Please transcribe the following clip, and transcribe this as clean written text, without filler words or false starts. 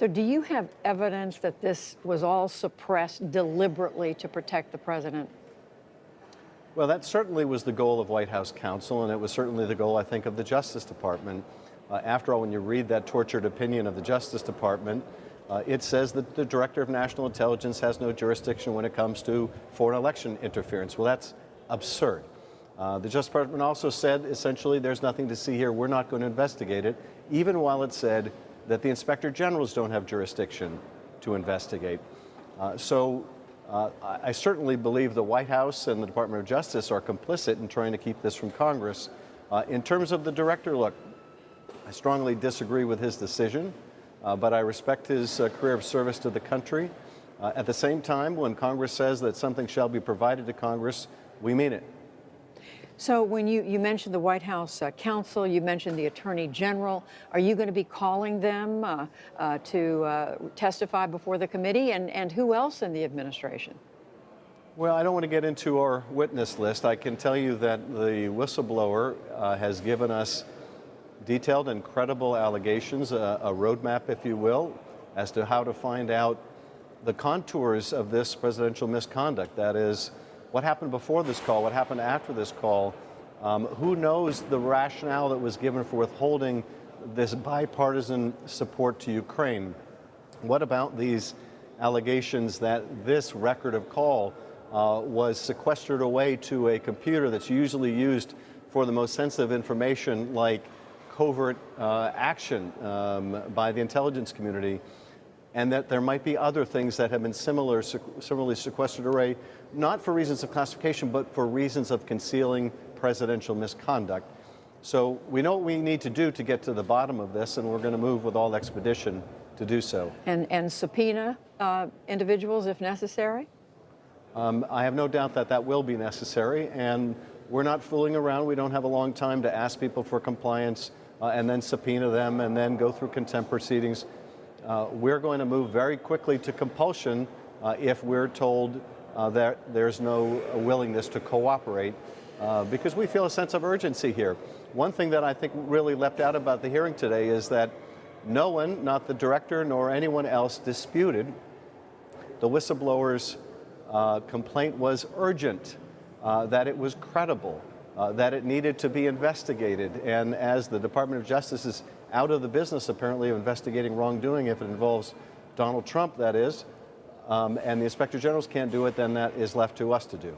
So do you have evidence that this was all suppressed deliberately to protect the president? Well, that certainly was the goal of White House counsel, and it was certainly the goal, I think, of the Justice Department. After all, when you read that tortured opinion of the Justice Department, it says that the Director of National Intelligence has no jurisdiction when it comes to foreign election interference. Well, that's absurd. The Justice Department also said, essentially, there's nothing to see here. We're not going to investigate it, even while it said that the Inspector Generals don't have jurisdiction to investigate. I certainly believe the White House and the Department of Justice are complicit in trying to keep this from Congress. In terms of the director, look, I strongly disagree with his decision, but I respect his career of service to the country. At the same time, when Congress says that something shall be provided to Congress, we mean it. So when you mentioned the White House counsel, you mentioned the Attorney General. Are you going to be calling them to testify before the committee? And who else in the administration? Well, I don't want to get into our witness list. I can tell you that the whistleblower has given us detailed and credible allegations, a roadmap, if you will, as to how to find out the contours of this presidential misconduct. That is, what happened before this call, what happened after this call, who knows the rationale that was given for withholding this bipartisan support to Ukraine? What about these allegations that this record of call was sequestered away to a computer that's usually used for the most sensitive information like covert action by the intelligence community, and that there might be other things that have been similarly sequestered away, not for reasons of classification, but for reasons of concealing presidential misconduct. So we know what we need to do to get to the bottom of this, and we're going to move with all expedition to do so. And subpoena individuals if necessary? I have no doubt that that will be necessary, and we're not fooling around. We don't have a long time to ask people for compliance and then subpoena them and then go through contempt proceedings. We're going to move very quickly to compulsion if we're told that there's no willingness to cooperate, because we feel a sense of urgency here. One thing that I think really leapt out about the hearing today is that no one, not the director nor anyone else, disputed the whistleblower's complaint was urgent, that it was credible, that it needed to be investigated. And as the Department of Justice is out of the business, apparently, of investigating wrongdoing, if it involves Donald Trump, that is, and the Inspector Generals can't do it, then that is left to us to do.